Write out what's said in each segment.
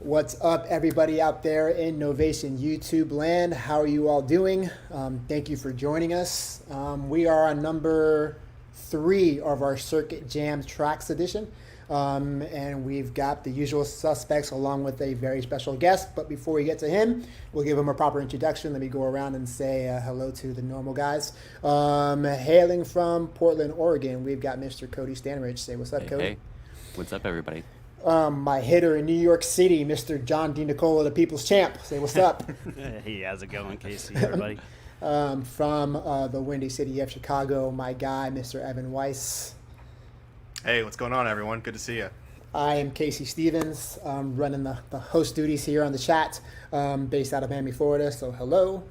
What's up, everybody out there in Novation YouTube land? How are you all doing? Thank you for joining us. We are on number 3 of our Circuit Jam Tracks edition. And we've got the usual suspects along with a very special guest. But before we get to him, we'll give him a proper introduction. Let me go around and say hello to the normal guys. Hailing from Portland, Oregon, we've got Mr. Cody Stanridge. Say what's up, Cody. Hey, what's up, everybody? My hitter in New York City, Mr. John DiNicola, the People's Champ. Say what's up. Hey, how's it going, Casey, everybody? From the Windy City of Chicago, my guy, Mr. Evan Weiss. Hey, what's going on, everyone? Good to see you. I am Casey Stevens, running the host duties here on the chat, based out of Miami, Florida. So hello.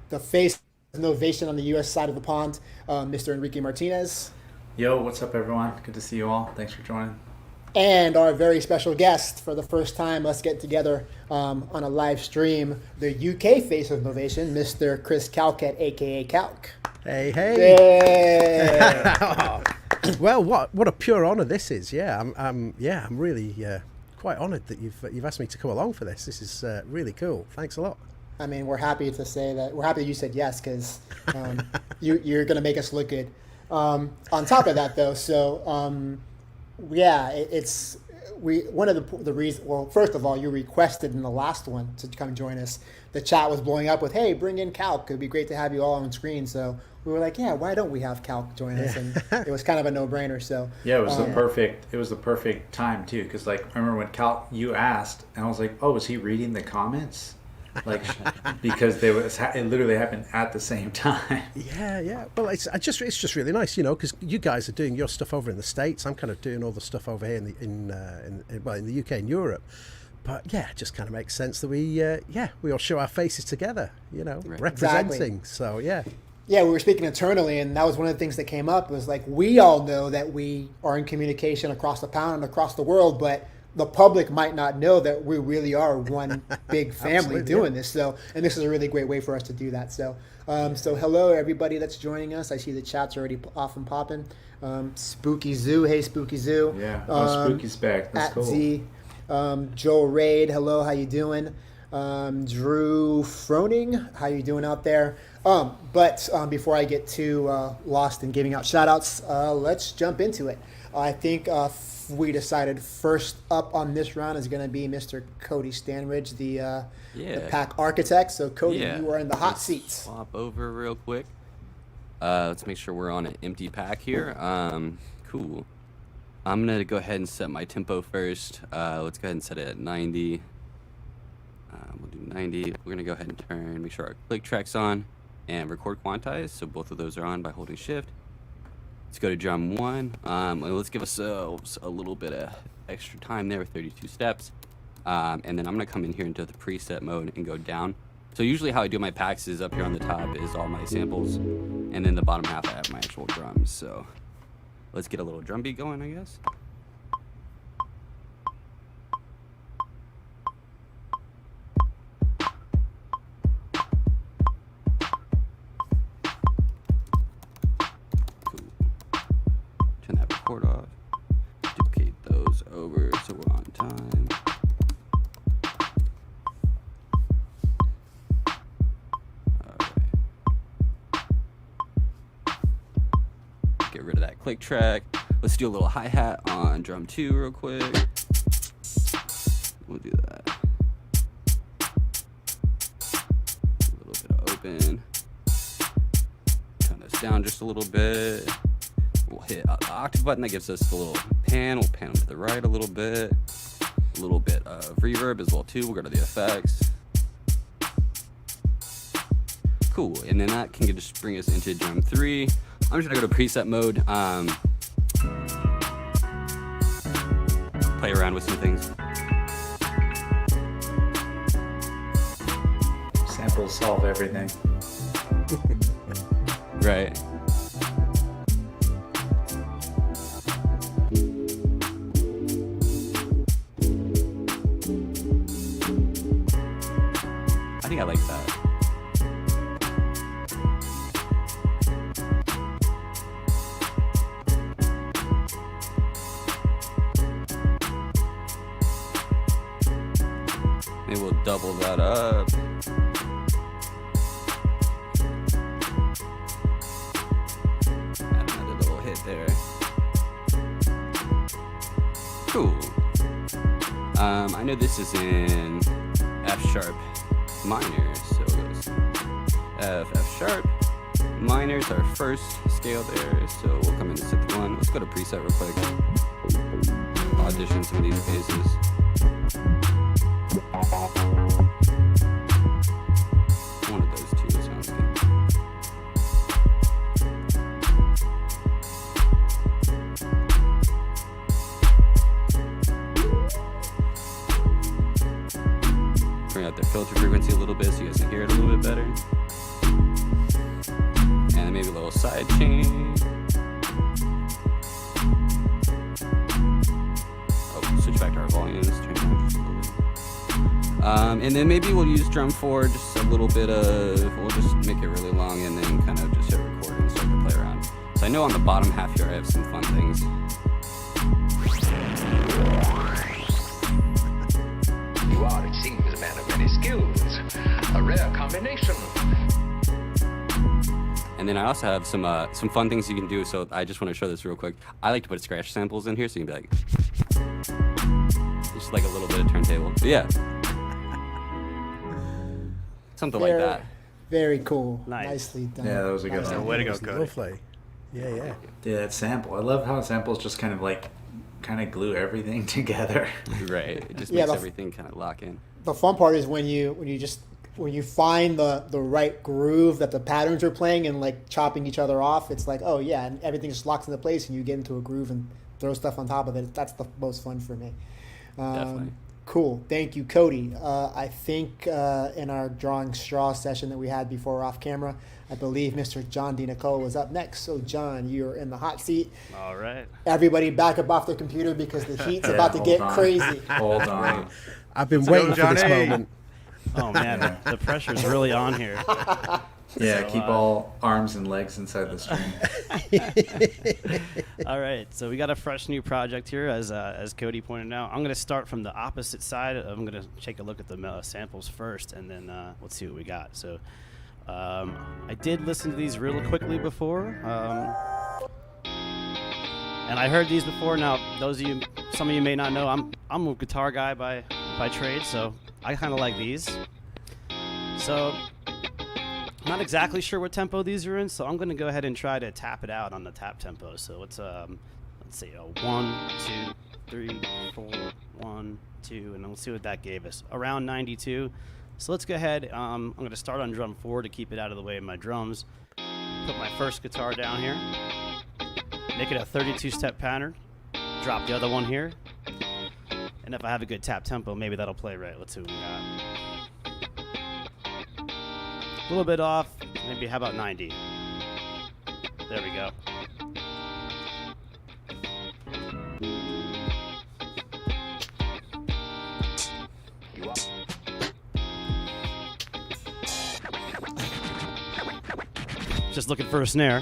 The face of Novation on the U.S. side of the pond, Mr. Enrique Martinez. Yo, what's up, everyone? Good to see you all. Thanks for joining. And our very special guest for the first time, let's get together on a live stream, the UK face of Novation, Mr. Chris Calcat, a.k.a. Calc. Hey, hey. Yeah. Well, what a pure honor this is. Yeah, I'm really quite honored that you've asked me to come along for this. This is really cool. Thanks a lot. I mean, we're happy to say that. We're happy that you said yes, because you're going to make us look good. On top of that, though, so one of the reasons. Well, first of all, you requested in the last one to come join us. The chat was blowing up with, "Hey, bring in Calc. It'd be great to have you all on screen." So we were like, "Yeah, why don't we have Calc join us?" And it was kind of a no-brainer. So yeah, it was the perfect time too, because like I remember when Cal you asked, and I was like, "Oh, was he reading the comments?" Like because it literally happened at the same time. Yeah. Well, it's just really nice, because you guys are doing your stuff over in the States. I'm kind of doing all the stuff over here in the UK and Europe. But yeah, it just kind of makes sense that we all show our faces together, Right. representing. Exactly. So yeah. Yeah, we were speaking internally, and that was one of the things that came up. Was like, we all know that we are in communication across the pond and across the world, but the public might not know that we really are one big family doing this. So, and this is a really great way for us to do that. So, so hello everybody that's joining us. I see the chat's already off and popping. Spooky Zoo, hey Spooky Zoo. Yeah, Spooky's back. That's cool. Z, Joel Raid, hello, how you doing? Drew Froning, how you doing out there? But before I get too lost in giving out shout outs, let's jump into it. I think we decided first up on this round is going to be Mr. Cody Stanridge, the pack architect. So Cody, you are in the hot seat. Swap over real quick. Let's make sure we're on an empty pack here. Cool. I'm going to go ahead and set my tempo first. Let's go ahead and set it at 90. We'll do 90. We're going to go ahead and make sure our click track's on and record quantize. So both of those are on by holding shift. Let's go to drum 1. Let's give ourselves a little bit of extra time there with 32 steps. And then I'm going to come in here into the preset mode and go down. So usually how I do my packs is up here on the top is all my samples. And then the bottom half I have my actual drums. So let's get a little drum beat going, I guess. Off, duplicate those over so we're on time. Alright. Get rid of that click track. Let's do a little hi-hat on drum 2 real quick. We'll do that. A little bit of open. Turn this down just a little bit. We'll hit the octave button. That gives us the little pan. We'll pan to the right a little bit of reverb as well too. We'll go to the effects. Cool, and then that can just bring us into drum 3. I'm just gonna go to preset mode. Play around with some things. Samples solve everything. Right. I think I like that. Maybe we'll double that up. Add another little hit there. Cool. I know this is in F sharp minor, so it goes F sharp minor is our first scale there, so we'll come into synth 1. Let's go to preset real quick. Audition some of these basses. One of those two sounds good. Bring out the filter frequency a little bit so you guys can hear it a little bit better. And then maybe a little side chain. Oh, switch back to our volumes. Turn it down just a little bit. And then maybe we'll use drum 4, just a little bit of, we'll just make it really long and then kind of just hit record and start to play around. So I know on the bottom half here I have some fun things. You are, it seems, a man of many skills. A rare combination. And then I also have some fun things you can do. So I just want to show this real quick. I like to put scratch samples in here, so you can be like, just like a little bit of turntable. But yeah, something like that. Very cool. Nice. Nicely done. Yeah, that was a good Nicely one. Way to go, done. Cody. Lovely. Yeah, yeah. Yeah, that sample. I love how samples just kind of glue everything together. Right. It just Yeah, makes the- everything kind of lock in. The fun part is when you find the right groove that the patterns are playing and like chopping each other off. It's like, oh yeah, and everything just locks into place and you get into a groove and throw stuff on top of it. That's the most fun for me. Definitely. Cool. Thank you, Cody. I think in our drawing straw session that we had before off camera, I believe Mr. John D. Nicole was up next. So John, you're in the hot seat. All right. Everybody back up off their computer because the heat's Yeah, about to hold get on. crazy. Hold on. I've been go, waiting for this Johnny. moment. Oh man, the pressure's really on here. Yeah, So, keep all arms and legs inside the string. All right, so we got a fresh new project here, as Cody pointed out. I'm going to start from the opposite side. I'm going to take a look at the samples first, and then let's see what we got. So I did listen to these really quickly before, and I heard these before. Now, some of you may not know, I'm a guitar guy by trade, so I kind of like these. So I'm not exactly sure what tempo these are in, so I'm going to go ahead and try to tap it out on the tap tempo. So let's see, 1, 2, 3, 4, 1, 2, and we'll see what that gave us. Around 92. So let's go ahead. I'm going to start on drum 4 to keep it out of the way of my drums. Put my first guitar down here. Make it a 32-step pattern. Drop the other one here. And if I have a good tap tempo, maybe that'll play right. Let's see what we got. A little bit off, maybe how about 90? There we go. You are. Just looking for a snare.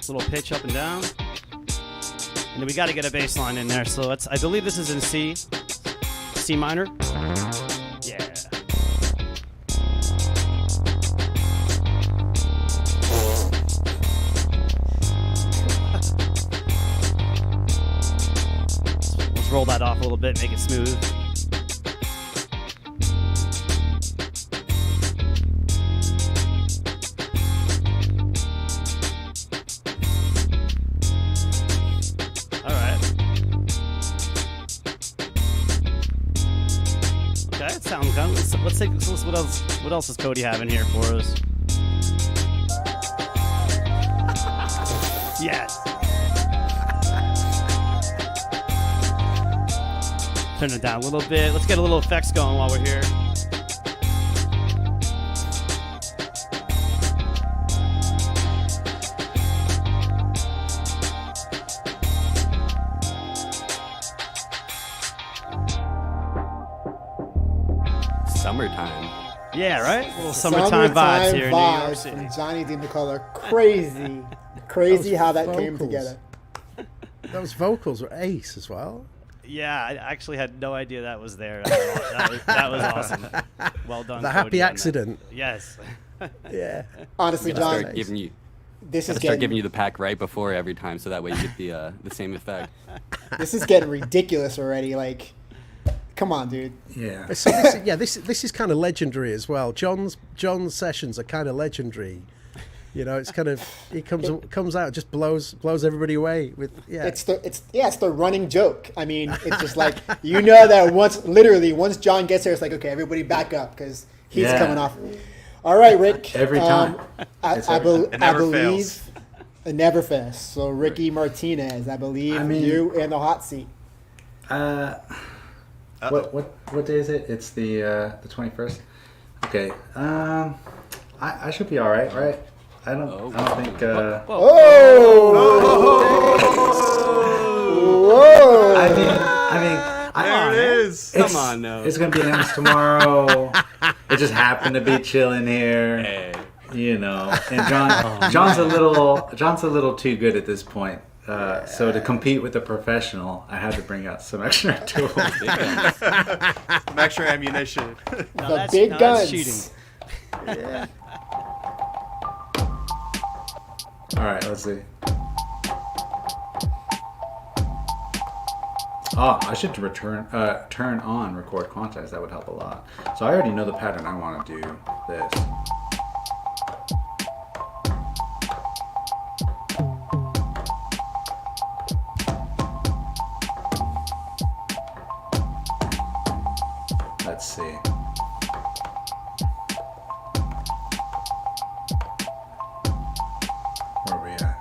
Little pitch up and down, and then we got to get a bass line in there. So I believe this is in C minor. Yeah. Let's roll that off a little bit, make it smooth. Let's take what else is Cody having here for us? Yes. Turn it down a little bit. Let's get a little effects going while we're here. summertime. Yeah, right? A little summertime vibes here in New York vibes City. from Johnny D. McCullough. Crazy how that came vocals. together. Those vocals were ace as well. Yeah, I actually had no idea that was there. That was awesome. Well done. The Cody, happy on that. accident. Yes. Yeah. Honestly, Gotta John, start giving you, this is gotta start giving getting you the pack right before every time, so that way you get the same effect. this is getting ridiculous already. Like, come on, dude. Yeah. So this is kind of legendary as well. John's sessions are kind of legendary. You know, it's kind of he comes out, just blows everybody away with It's the running joke. I mean, it's just like, you know, that once John gets there, it's like, okay, everybody back up because he's Yeah. coming off. All right, Rick. Every time. I every It never believe fails. it never fails. So Ricky Martinez, I believe you in the hot seat. What day is it? It's the 21st. Okay. I should be all right, right? I don't think. Whoa! I mean, There it is. Come on, no. It's gonna be announced tomorrow. It just happened to be chilling here, Hey. you know. And John's a little too good at this point. So to compete with a professional, I had to bring out some extra tools. Some extra ammunition. The big guns. That's cheating. All right, let's see. Oh, I should turn on record context. That would help a lot. So I already know the pattern I want to do this. Let's see. Where are we at?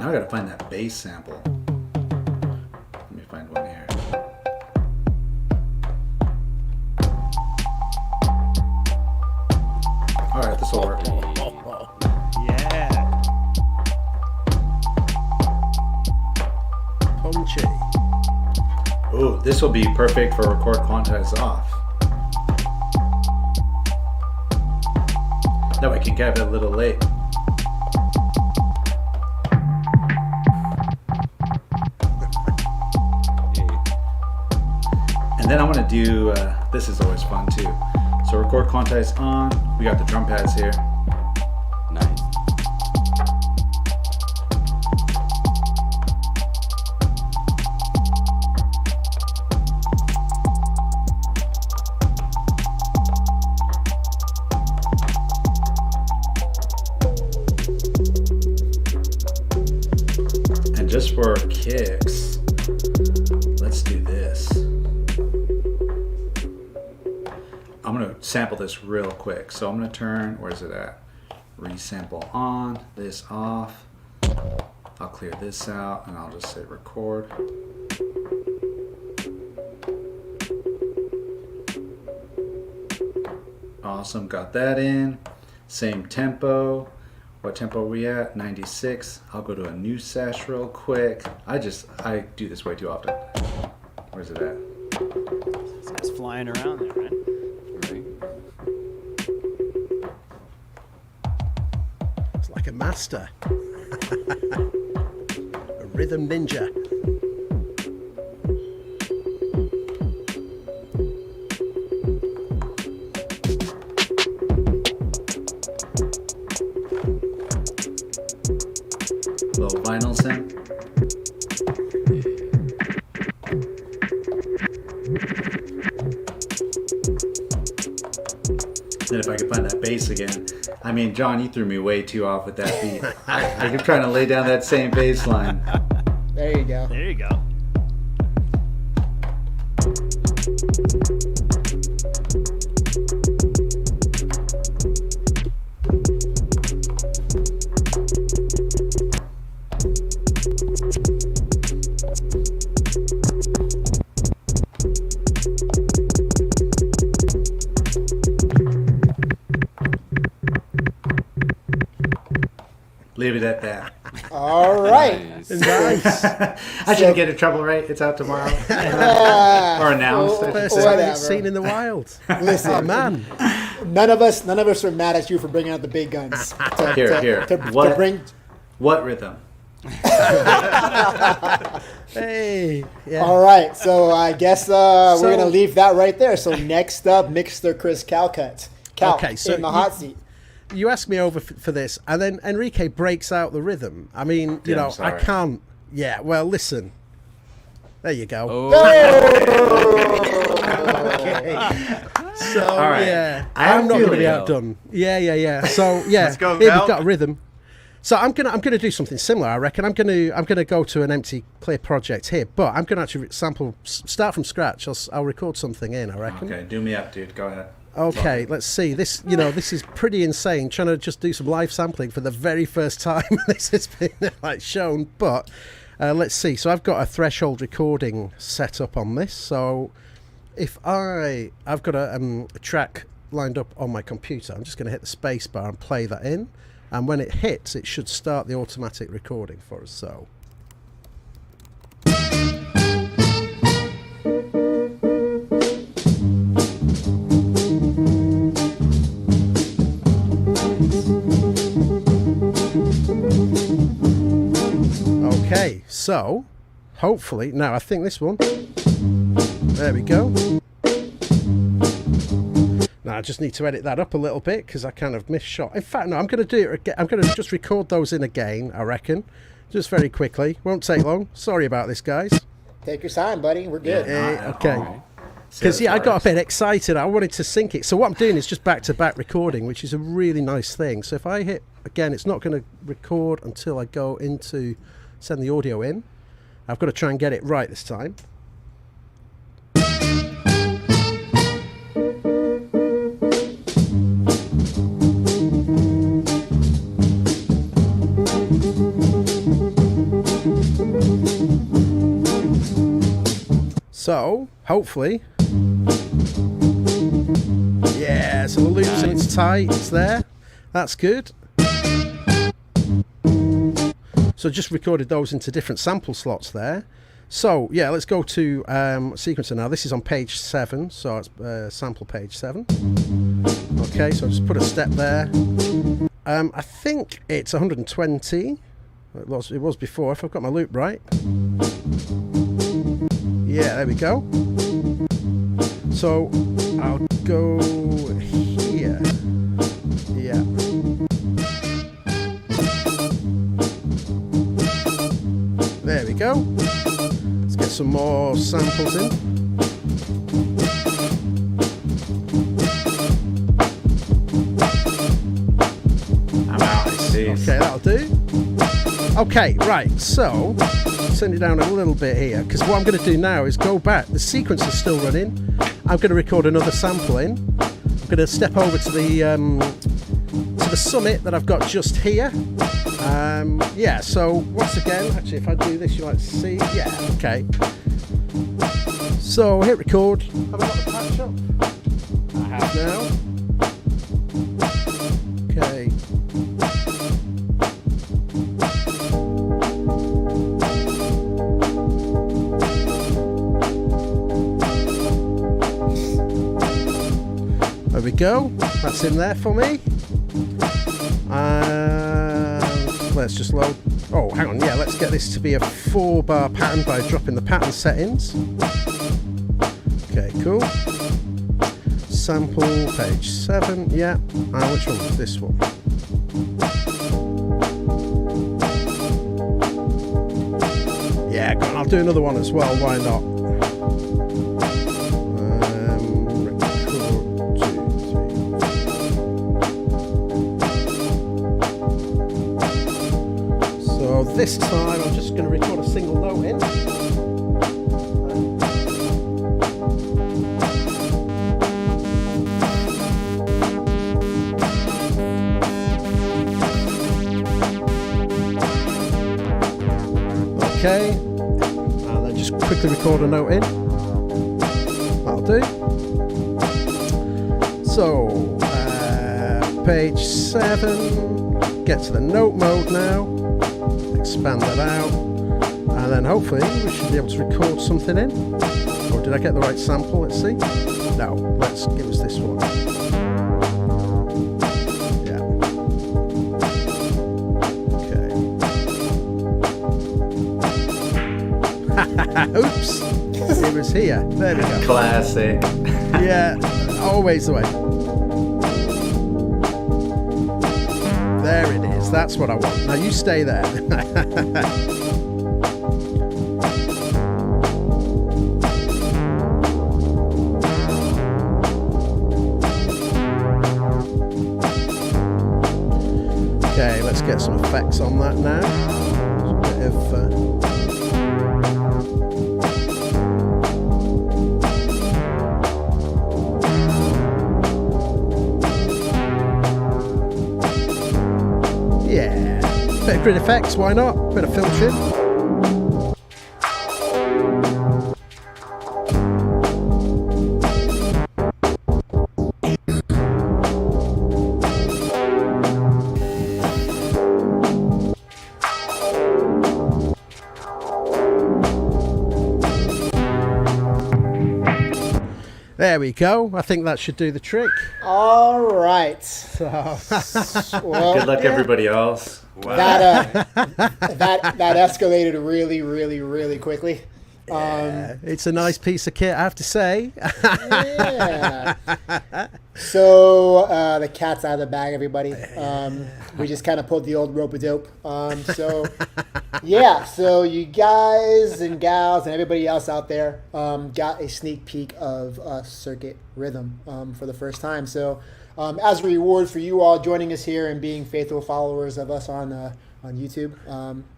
Now I gotta find that bass sample. Let me find one here. Alright, this will work. Yeah. Punchy. Ooh, this will be perfect for record context off. That way I can get it a little late. And then I'm gonna do, this is always fun too. So record context on, we got the drum pads here. Nice. And just for kicks, let's do this. I'm gonna sample this real quick. So I'm gonna turn, where's it at? Resample on, this off. I'll clear this out and I'll just say record. Awesome, got that in. Same tempo. What tempo are we at? 96. I'll go to a new sesh real quick. I do this way too often. Where's it at? This guy's flying around there, right? Right. It's like a master. A rhythm ninja. Little vinyl synth. Then if I could find that bass again. I mean, John, you threw me way too off with that beat. I keep trying to lay down that same bass line. There you go. There you go. Leave it at that. All right. Nice. Nice. I shouldn't get in trouble, right? It's out tomorrow. Or announced. I should First say. time Whatever. it's seen in the wild. Listen, Oh, man. none of us are mad at you for bringing out the big guns. Here. To What? bring. What rhythm? Hey. Yeah. All right, so I guess we're gonna leave that right there. So next up, Mixer Chris Calcutt. Cal, Okay, so in the hot seat. You asked me over for this, and then Enrique breaks out the rhythm. I mean, you Yeah, I'm know, I sorry. can't. Yeah, well, listen. There you go. Oh, So, All right. yeah, I have I'm not going to be Julio. outdone. Yeah. So, yeah, Let's go, here Val. we've got a rhythm. So I'm gonna do something similar. I reckon I'm gonna go to an empty clear project here, but I'm gonna actually start from scratch. I'll record something in. I reckon. Okay, do me up, dude. Go ahead. Okay, let's see. This is pretty insane. Trying to just do some live sampling for the very first time this has been like shown. But let's see. So I've got a threshold recording set up on this. So if I've got a track lined up on my computer, I'm just going to hit the space bar and play that in. And when it hits, it should start the automatic recording for us. So. Okay, so hopefully, now I think this one, there we go. Now I just need to edit that up a little bit because I kind of misshot. In fact, no, I'm going to do it again. I'm going to just record those in again, I reckon, just very quickly. Won't take long. Sorry about this, guys. Take your time, buddy. We're good. Okay. Because, I got a bit excited. I wanted to sync it. So what I'm doing is just back-to-back recording, which is a really nice thing. So if I hit, again, it's not going to record until I go into send the audio in. I've got to try and get it right this time. So, hopefully... Yeah, so the loops and it's tight, it's there. That's good. So just recorded those into different sample slots there. So, yeah, let's go to sequencer now. This is on page 7, so it's sample page 7. Okay, so I'll just put a step there. I think it's 120. It was before, if I've got my loop right. Yeah, there we go. So I'll go here. Yeah. There we go. Let's get some more samples in. I'm out. Okay, that'll do. Okay, right, so send it down a little bit here because what I'm going to do now is go back. The sequence is still running. I'm going to record another sample in. I'm going to step over to the summit that I've got just here. Yeah, so once again, actually, if I do this, you might see. Yeah, okay. So hit record. Have I got the patch up? I have now. Okay. There we go. That's in there for me. Let's just load. Oh, hang on. Yeah, let's get this to be a 4-bar pattern by dropping the pattern settings. Okay, cool. Sample page 7. Yeah. Which one was this one? Yeah, go on. I'll do another one as well. Why not? This time I'm just going to record a single note in. Okay, and then just quickly record a note in. That'll do. So, page 7, get to the note mode now. expand that out, and then hopefully we should be able to record something in. Or did I get the right sample? Let's see. No, let's give us this one. Yeah. Okay. Oops. It was here. There we go. Classic. Yeah, always the way. There it is. That's what I want. Now you stay there. Okay, let's get some effects on that now. A bit of yeah, bit of grid effects, why not? Bit of filtering. There we go. I think that should do the trick. All right. So, Well, Good luck, everybody else. that escalated really, really, really quickly. it's a nice piece of kit, I have to say. Yeah. So the cat's out of the bag, everybody. We just kind of pulled the old rope-a-dope. So yeah, so you guys and gals and everybody else out there got a sneak peek of Circuit Rhythm for the first time. So as a reward for you all joining us here and being faithful followers of us on YouTube,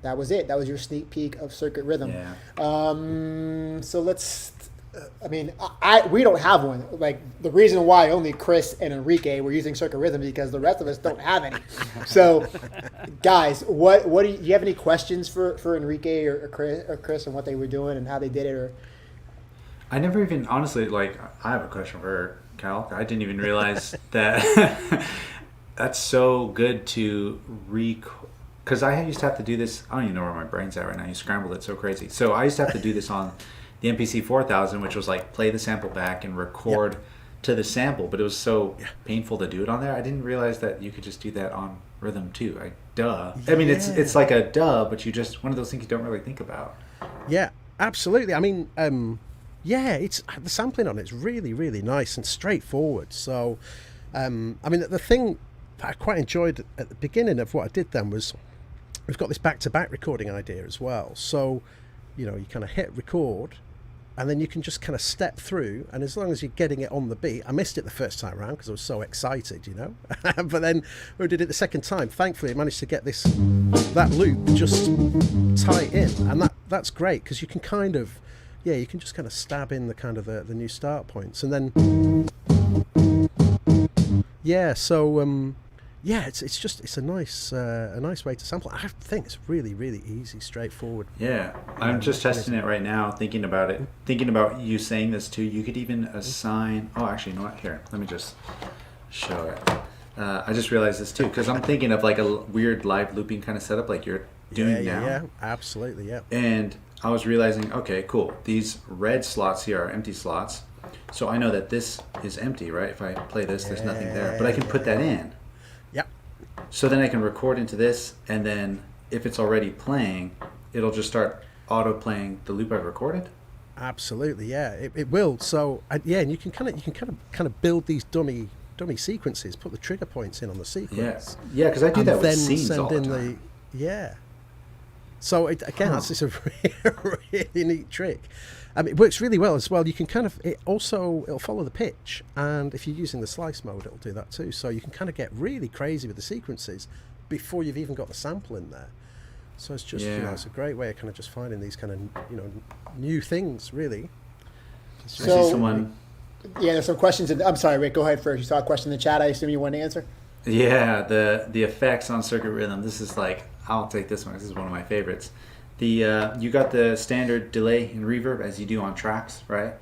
that was it. That was your sneak peek of Circuit Rhythm. Yeah. So let's. I mean, we don't have one. Like, the reason why only Chris and Enrique were using Circuit Rhythm because the rest of us don't have any. So, guys, what do you have any questions for Enrique or Chris on what they were doing and how they did it? Or I never even, honestly, like, I have a question for Cal. I didn't even realize that that's so good to because I used to have to do this. I don't even know where my brain's at right now. You scrambled it so crazy. So I used to have to do this on the MPC 4000, which was like play the sample back and record to the sample, but it was so painful to do it on there. I didn't realize that you could just do that on Rhythm too. Duh. I mean, it's like a duh, but you just, one of those things you don't really think about. Yeah, absolutely. I mean, it's the sampling on it's really, really nice and straightforward. So, I mean, the thing I quite enjoyed at the beginning of what I did then was we've got this back-to-back recording idea as well. So, you kind of hit record and then you can just kind of step through, and as long as you're getting it on the beat. I missed it the first time around because I was so excited, but then we did it the second time. Thankfully I managed to get that loop just tight in, and that's great because you can kind of you can just kind of stab in the kind of the new start points, and then it's a nice way to sample. I think it's really, really easy, straightforward. Yeah, I'm just testing it right now, thinking about it. Thinking about you saying this too. You could even assign. Oh, actually, you know what? Here, let me just show it. I just realized this too because I'm thinking of like a weird live looping kind of setup, like you're doing now. Yeah, absolutely, yeah. And I was realizing, okay, cool. These red slots here are empty slots, so I know that this is empty, right? If I play this, there's nothing there, but I can put that in. So then I can record into this, and then if it's already playing, it'll just start auto-playing the loop I've recorded. Absolutely, yeah, it will. So and you can kind of build these dummy sequences, put the trigger points in on the sequence. Yeah, because I do that with then scenes send all the in time. So that's just a really neat trick. It works really well as well. You can it'll follow the pitch, and if you're using the slice mode, it'll do that too. So you can kind of get really crazy with the sequences before you've even got the sample in there. So it's just it's a great way of kind of just finding these kind of new things, really. I see someone. Yeah, there's some questions. I'm sorry, Rick. Go ahead first. You saw a question in the chat. I assume you want to answer. Yeah, the effects on Circuit Rhythm. This is like, I'll take this one. This is one of my favorites. You got the standard delay and reverb as you do on tracks, right?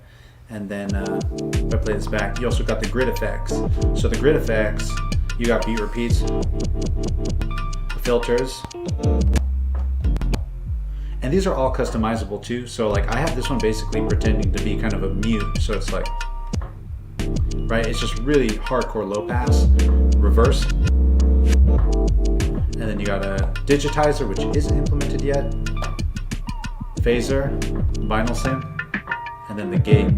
And then if I play this back, you also got the grid effects. So the grid effects, you got beat repeats, filters, And these are all customizable too. So like I have this one basically pretending to be kind of a mute. So it's like, right? It's just really hardcore low pass, reverse. And then you got a digitizer, which isn't implemented yet. Phaser, vinyl synth, and then the gate.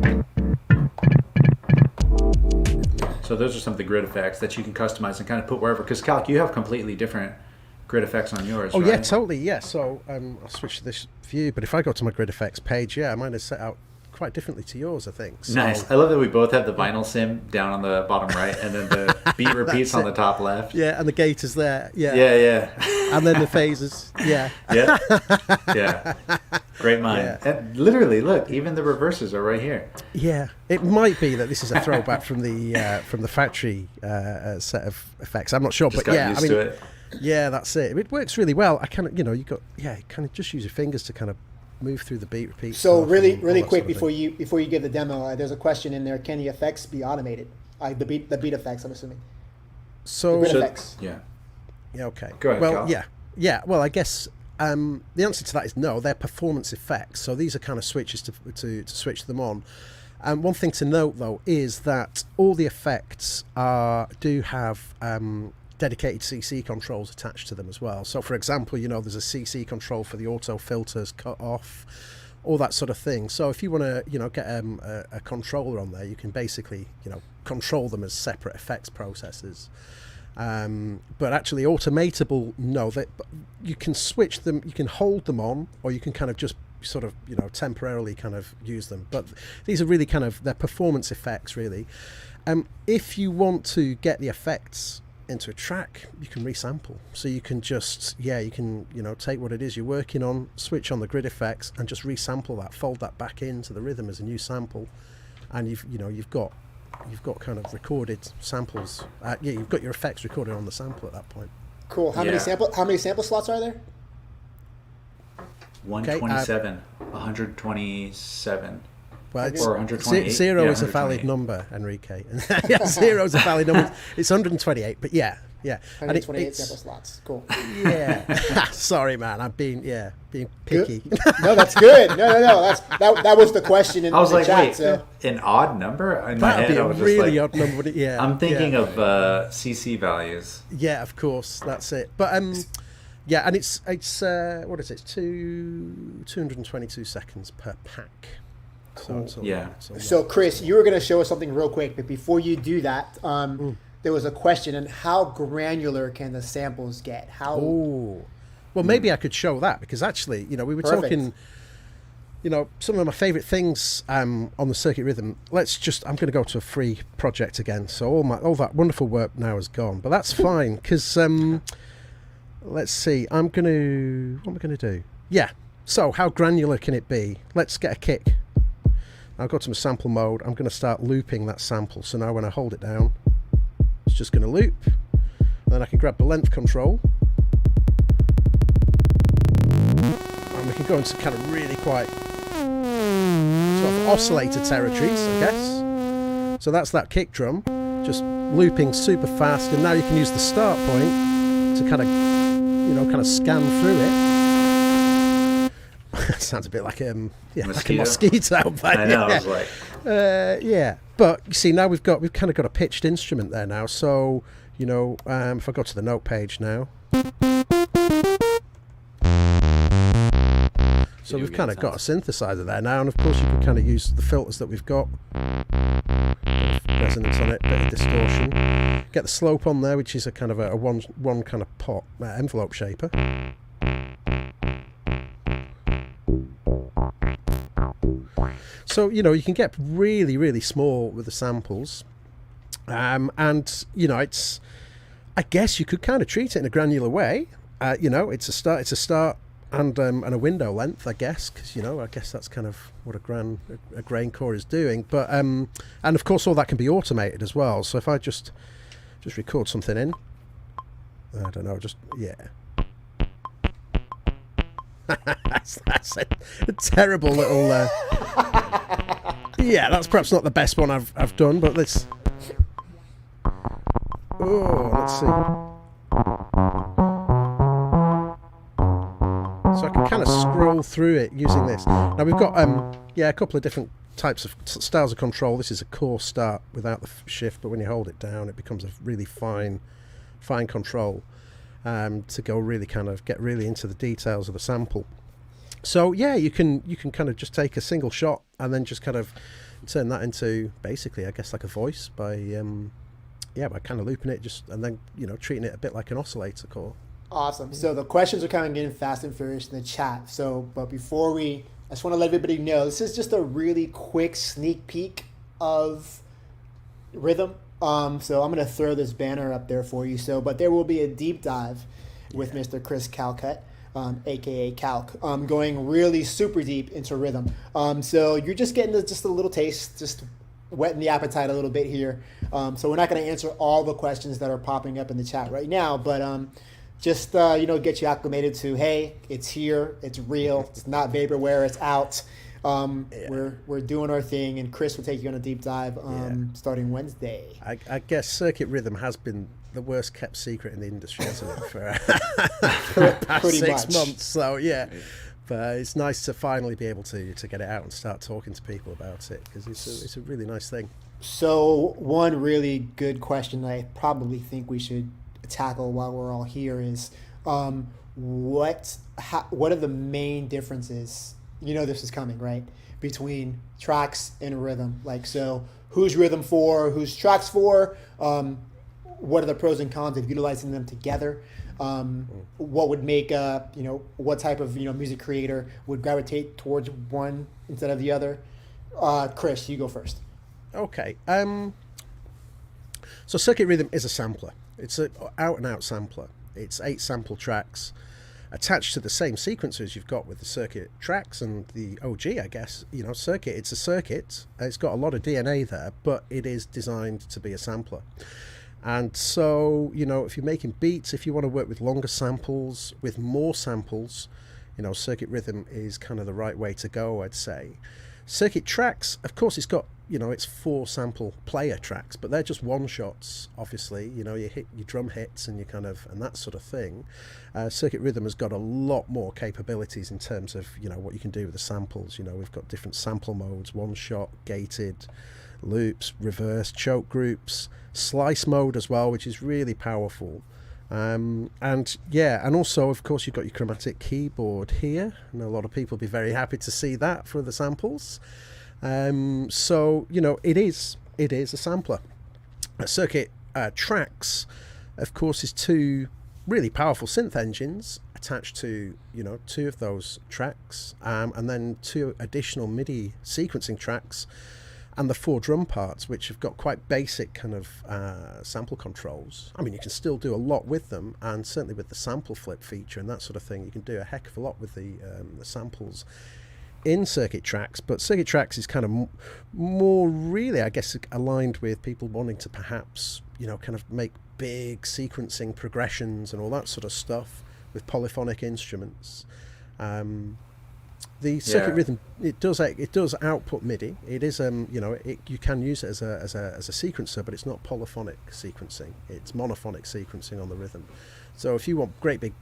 So those are some of the grid effects that you can customize and kind of put wherever. Because Calc, you have completely different grid effects on yours, Oh right? yeah, totally. Yeah. So I'll switch to this view. But if I go to my grid effects page, yeah, mine is set out quite differently to yours, I think. So, Nice. I love that we both have the vinyl sim down on the bottom right, and then the beat repeats on the top left. Yeah, and the gate is there. Yeah. Yeah. And then the phases. Yeah. Yeah. Yeah. Great mind. Yeah. And literally, look, even the reverses are right here. Yeah. It might be that this is a throwback from the factory set of effects. I'm not sure, Just but got yeah, used I mean, to it. yeah, that's it. It works really well. I kind of, you kind of just use your fingers to kind of move through the beat repeat. So stuff really and all really that quick sort of thing. before you give the demo, there's a question in there. Can the effects be automated? The beat effects, I'm assuming. So, Grid effects. Yeah. yeah, okay. Go ahead, Well, Carl. yeah. Well, I guess the answer to that is no. They're performance effects. So these are kind of switches to switch them on. One thing to note though is that all the effects do have dedicated CC controls attached to them as well. So for example, there's a CC control for the auto filters, cut off, all that sort of thing. So if you want to, get a controller on there, you can basically, control them as separate effects processes. But actually automatable, no, you can switch them, you can hold them on, or you can kind of just sort of, temporarily kind of use them. But these are really kind of, they're performance effects really. If you want to get the effects into a track, you can resample. So you can just, you can, take what it is you're working on, switch on the grid effects, and just resample that, fold that back into the rhythm as a new sample, and you've got kind of recorded samples. You've got your effects recorded on the sample at that point. Cool. How many sample slots are there? 127. 127. Well, Or 128. Zero Yeah, is a valid 128. number, Enrique. Zero is a valid number. It's 128, but yeah. And 128 it's, sample slots. Cool. Yeah. Sorry, man. I'm being picky. No, that's good. No. That was the question in I was the like, chat. wait, So. an odd number? In my That'd head, be I a was just really like, odd number. But yeah. I'm thinking yeah. of CC values. Yeah, of course. That's it. But yeah, and it's what is it? 222 seconds per pack. Cool. So Chris, you were going to show us something real quick, but before you do that, there was a question on how granular can the samples get? How? Oh, well, maybe I could show that, because actually, we were talking. Some of my favorite things on the Circuit Rhythm. I'm going to go to a free project again. So all that wonderful work now is gone, but that's fine, because let's see. What am I going to do? Yeah. So how granular can it be? Let's get a kick. I'll go to my sample mode. I'm going to start looping that sample. So now when I hold it down, it's just going to loop. And then I can grab the length control. And we can go into kind of really quite sort of oscillator territories, I guess. So that's that kick drum, just looping super fast. And now you can use the start point to kind of scan through it. Sounds a bit like like a mosquito. But I know. I was like, yeah. But you see, now we've kind of got a pitched instrument there now. So if I go to the note page now, so we've kind of got a synthesizer there now, and of course you can kind of use the filters that we've got. Bit of resonance on it, bit of distortion. Get the slope on there, which is a kind of a one kind of pot envelope shaper. So you can get really, really small with the samples, and it's. I guess you could kind of treat it in a granular way. It's a start, and a window length, I guess, because I guess that's kind of what a grain core is doing. But and of course all that can be automated as well. So if I just record something in, I don't know, that's a terrible little. Yeah, that's perhaps not the best one I've done, but let's. Oh, let's see. So I can kind of scroll through it using this. Now we've got a couple of different types of styles of control. This is a coarse start without the shift, but when you hold it down, it becomes a really fine control to go really kind of get really into the details of the sample. So yeah, you can kind of just take a single shot and then just kind of turn that into basically, I guess, like a voice by kind of looping it and then treating it a bit like an oscillator core. Awesome. So the questions are coming in fast and furious in the chat. But before I just want to let everybody know, this is just a really quick sneak peek of rhythm. So I'm going to throw this banner up there for you. But there will be a deep dive with Mr. Chris Calcutt, aka Calc, going really super deep into rhythm. So you're just getting just a little taste, just whetting the appetite a little bit here. So we're not going to answer all the questions that are popping up in the chat right now, but just get you acclimated to, hey, it's here, it's real, it's not vaporware, it's out. We're doing our thing, and Chris will take you on a deep dive starting Wednesday. I guess circuit rhythm has been the worst kept secret in the industry, hasn't it, for past Pretty 6 much. months. So yeah, but it's nice to finally be able to get it out and start talking to people about it, because it's a really nice thing. So one really good question that I probably think we should tackle while we're all here is what are the main differences, this is coming, right, between tracks and rhythm? Like, so who's rhythm for, who's tracks for, what are the pros and cons of utilizing them together? What would make what type of music creator would gravitate towards one instead of the other? Chris, you go first. Okay. So circuit rhythm is a sampler. It's an out-and-out sampler. It's 8 sample tracks attached to the same sequencers you've got with the circuit tracks and the OG, I guess. Circuit, it's a circuit. It's got a lot of DNA there, but it is designed to be a sampler. And so, if you're making beats, if you want to work with longer samples, with more samples, circuit rhythm is kind of the right way to go, I'd say. Circuit tracks, of course, it's got, it's 4 sample player tracks, but they're just one shots, obviously. You hit your drum hits and and that sort of thing. Circuit rhythm has got a lot more capabilities in terms of, what you can do with the samples. We've got different sample modes, one shot, gated, loops, reverse, choke groups, slice mode as well, which is really powerful. And also, of course, you've got your chromatic keyboard here, and a lot of people will be very happy to see that for the samples. So it is a sampler. Circuit tracks, of course, is 2 really powerful synth engines attached to 2 of those tracks, and then 2 additional MIDI sequencing tracks, and the 4 drum parts, which have got quite basic kind of sample controls. I mean, you can still do a lot with them, and certainly with the sample flip feature and that sort of thing, you can do a heck of a lot with the samples in circuit tracks. But circuit tracks is kind of more really, I guess, aligned with people wanting to perhaps, kind of make big sequencing progressions and all that sort of stuff with polyphonic instruments. The circuit rhythm, it does output MIDI. It is you can use it as a sequencer, but it's not polyphonic sequencing. It's monophonic sequencing on the rhythm. So if you want great big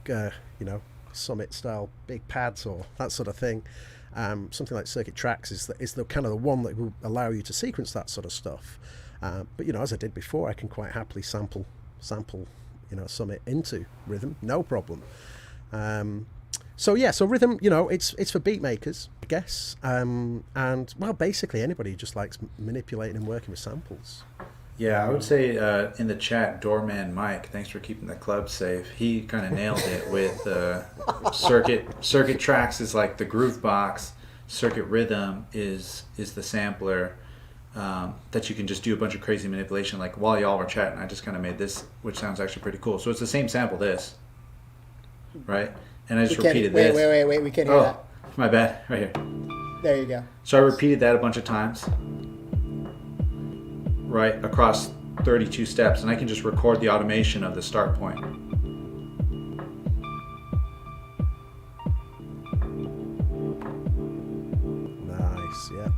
Summit style big pads or that sort of thing, something like circuit tracks is the kind of the one that will allow you to sequence that sort of stuff. But as I did before, I can quite happily sample Summit into rhythm, no problem. So rhythm, it's for beat makers, I guess, and well, basically anybody who just likes manipulating and working with samples. Yeah, I would say in the chat, Doorman Mike, thanks for keeping the club safe. He kind of nailed it with circuit tracks is like the Groovebox, circuit rhythm is the sampler that you can just do a bunch of crazy manipulation. Like while y'all were chatting, I just kind of made this, which sounds actually pretty cool. So it's the same sample, this, right? And I just repeated this. Wait, we can't hear that. My bad, right here. There you go. So I repeated that a bunch of times, right, across 32 steps, and I can just record the automation of the start point. Nice, yeah.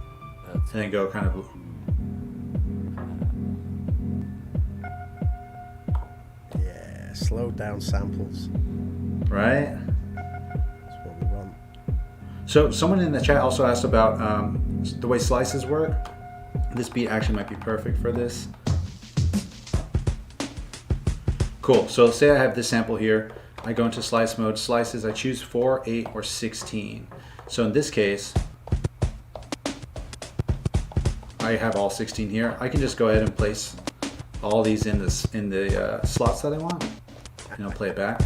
And then go kind of... Yeah, slowed down samples. Right? That's what we want. So someone in the chat also asked about the way slices work. This beat actually might be perfect for this. Cool, so say I have this sample here. I go into slice mode, slices, I choose 4, 8, or 16. So in this case, I have all 16 here. I can just go ahead and place all these in the slots that I want. And I'll play it back.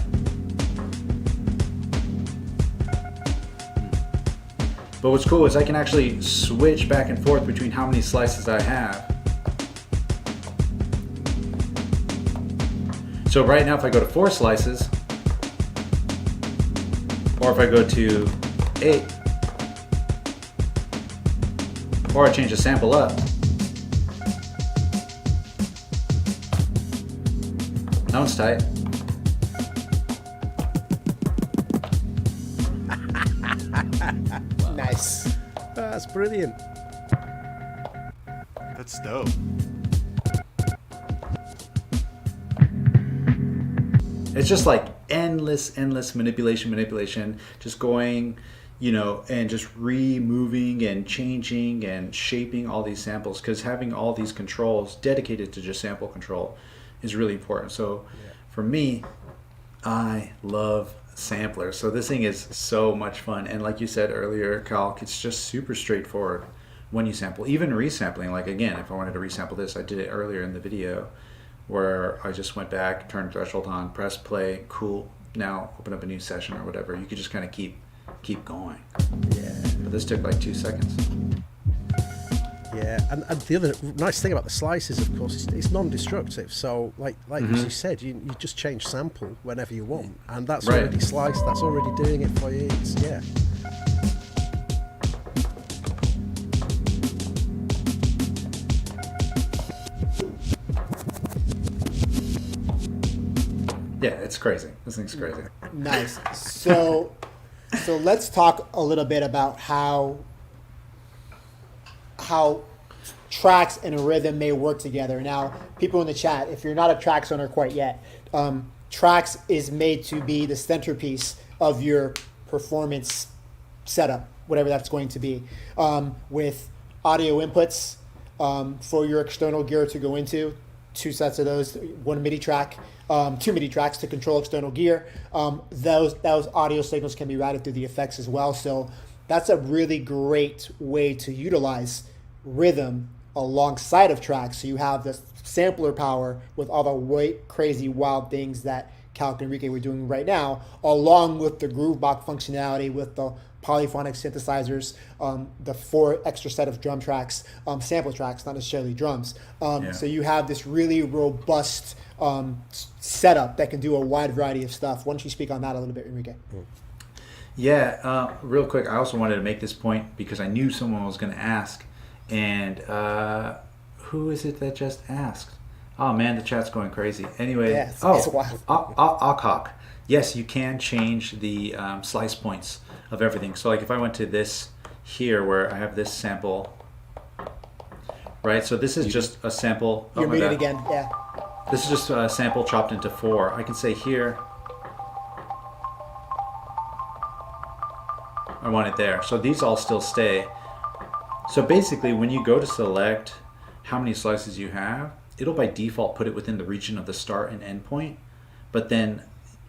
But what's cool is I can actually switch back and forth between how many slices I have. So right now if I go to 4 slices, or if I go to 8, or I change the sample up, that one's tight. Nice. That's brilliant. That's dope. It's just like endless manipulation, just going, you know, and just removing and changing and shaping all these samples, because having all these controls dedicated to just sample control is really important. So for me, I love samplers. So this thing is so much fun. And like you said earlier, Calc, it's just super straightforward when you sample. Even resampling, like again, if I wanted to resample this, I did it earlier in the video where I just went back, turned threshold on, press play, cool. Now open up a new session or whatever. You could just kind of keep going. Yeah. But this took like 2 seconds. Yeah, and the other nice thing about the slices, of course, it's non-destructive. So, like as you said, you just change sample whenever you want, and that's Right. already sliced. That's already doing it for you. It's, yeah. Yeah, it's crazy. This thing's crazy. Nice. So let's talk a little bit about how tracks and a rhythm may work together. Now, people in the chat, if you're not a tracks owner quite yet, tracks is made to be the centerpiece of your performance setup, whatever that's going to be, with audio inputs for your external gear to go into. 2 sets of those, 1 MIDI track, 2 MIDI tracks to control external gear. Those audio signals can be routed through the effects as well. So that's a really great way to utilize rhythm alongside of tracks. So you have this sampler power with all the crazy, wild things that Calc and Enrique were doing right now, along with the Groovebox functionality with the polyphonic synthesizers, the 4 extra set of drum tracks, sample tracks, not necessarily drums. So you have this really robust setup that can do a wide variety of stuff. Why don't you speak on that a little bit, Enrique? Yeah, real quick, I also wanted to make this point because I knew someone was going to ask. And who is it that just asked? Oh man, the chat's going crazy. Anyway, Yeah, it's wild. Akak. Yes, you can change the slice points of everything. So like if I went to this here where I have this sample, right? So this is just a sample. You're muted again, yeah. This is just a sample chopped into 4. I can say here, I want it there. So these all still stay. So basically when you go to select how many slices you have, it'll by default put it within the region of the start and end point. But then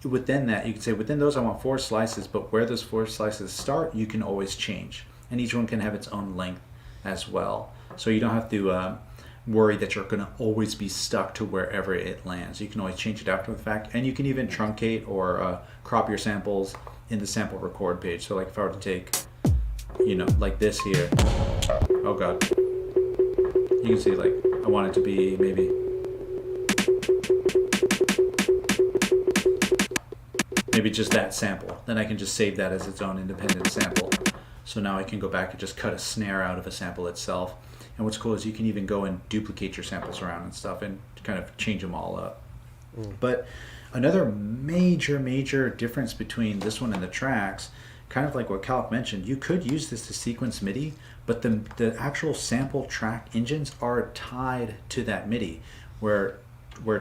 within that, you can say within those I want 4 slices, but where those 4 slices start, you can always change. And each one can have its own length as well. So you don't have to worry that you're going to always be stuck to wherever it lands. You can always change it after the fact. And you can even truncate or crop your samples in the sample record page. So like if I were to take, you know, like this here. Oh God. You can see like I want it to be maybe just that sample. Then I can just save that as its own independent sample. So now I can go back and just cut a snare out of a sample itself. And what's cool is you can even go and duplicate your samples around and stuff and kind of change them all up. But another major difference between this one and the tracks, kind of like what Calc mentioned, you could use this to sequence MIDI, but the actual sample track engines are tied to that MIDI, where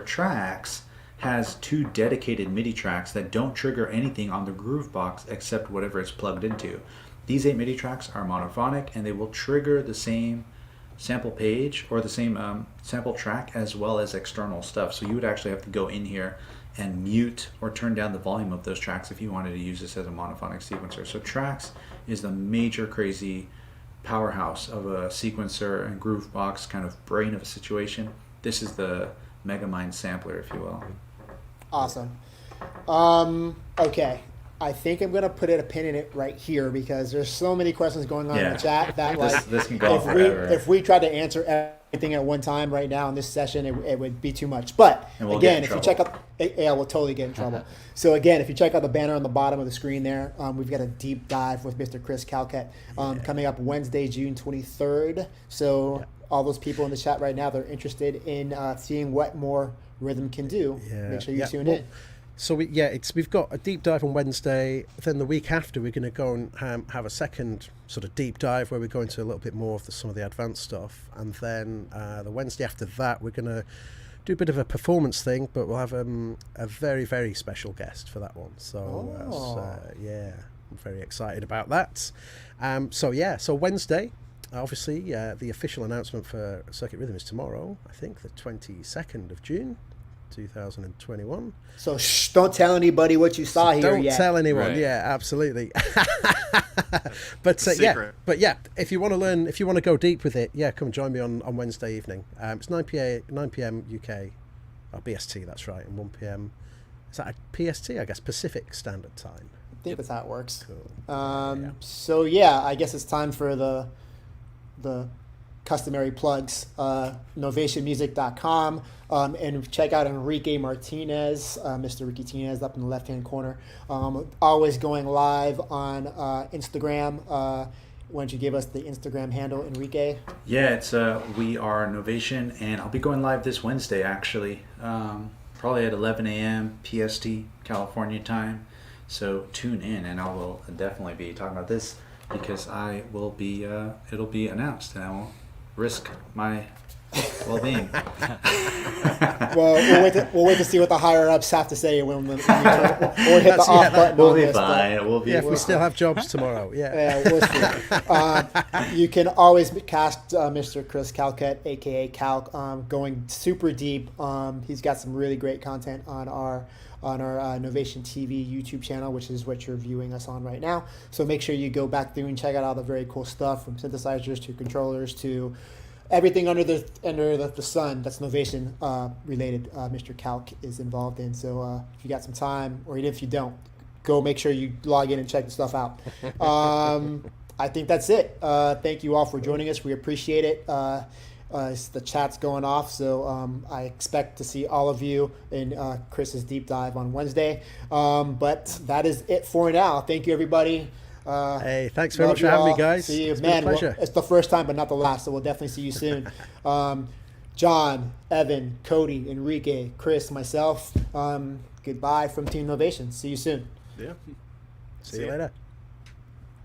tracks has 2 dedicated MIDI tracks that don't trigger anything on the Groovebox except whatever it's plugged into. These 8 MIDI tracks are monophonic, and they will trigger the same sample page or the same sample track as well as external stuff. So you would actually have to go in here and mute or turn down the volume of those tracks if you wanted to use this as a monophonic sequencer. So Tracks is the major crazy powerhouse of a sequencer and Groovebox kind of brain of a situation. This is the Megamind sampler, if you will. Awesome. Okay. I think I'm gonna put a pin in it right here because there's so many questions going on in the chat that This can go on forever. if we tried to answer everything at one time right now in this session, it would be too much. But We'll again, if you check out, we'll totally get in trouble. So again, if you check out the banner on the bottom of the screen there, we've got a deep dive with Mr. Chris Calquette coming up Wednesday, June 23rd. So all those people in the chat right now, they're interested in seeing what more rhythm can do. Make sure you tune in. So we've got a deep dive on Wednesday. Then the week after, we're going to go and have a second sort of deep dive where we go into a little bit more of some of the advanced stuff. And then the Wednesday after that, we're going to do a bit of a performance thing, but we'll have a very, very special guest for that one. So I'm very excited about that. So Wednesday, obviously, the official announcement for Circuit Rhythm is tomorrow. I think the 22nd of June. 2021. So don't tell anybody what you saw here Don't yet. tell anyone. Right. Yeah, absolutely. But Secret. if you want to learn, if you want to go deep with it, come and join me on Wednesday evening. It's 9 p.m. UK, or BST. That's right, and 1 p.m. Is that a PST? I guess Pacific Standard Time. I think that's how it works. Cool. So I guess it's time for the customary plugs. Novationmusic.com. And check out Enrique Martinez, Mr. Ricky Martinez up in the left-hand corner. Always going live on Instagram. Why don't you give us the Instagram handle, Enrique? Yeah, it's we are Novation, and I'll be going live this Wednesday, actually. Probably at 11 a.m. PST, California time. So tune in, and I will definitely be talking about this because I will be, it'll be announced, and I will risk my well-being. Well, we'll wait to see what the higher-ups have to say when we hit the off button. We'll on be this, but- fine. We'll be If we still have jobs tomorrow, We'll see. You can always cast Mr. Chris Calquette, aka Calc, going super deep. He's got some really great content on our Novation TV YouTube channel, which is what you're viewing us on right now. So make sure you go back through and check out all the very cool stuff, from synthesizers to controllers to everything under the sun that's Novation related. Mr. Calc is involved in. So if you got some time, or even if you don't, go make sure you log in and check the stuff out. I think that's it. Thank you all for joining us. We appreciate it. The chat's going off, so I expect to see all of you in Chris's deep dive on Wednesday. But that is it for now. Thank you, everybody. Hey, thanks very Love much for you having me, all. guys. See you. It's been a pleasure. It's the first time, but not the last, so we'll definitely see you soon. John, Evan, Cody, Enrique, Chris, myself, goodbye from Team Novation. See you soon. Yeah. See you later.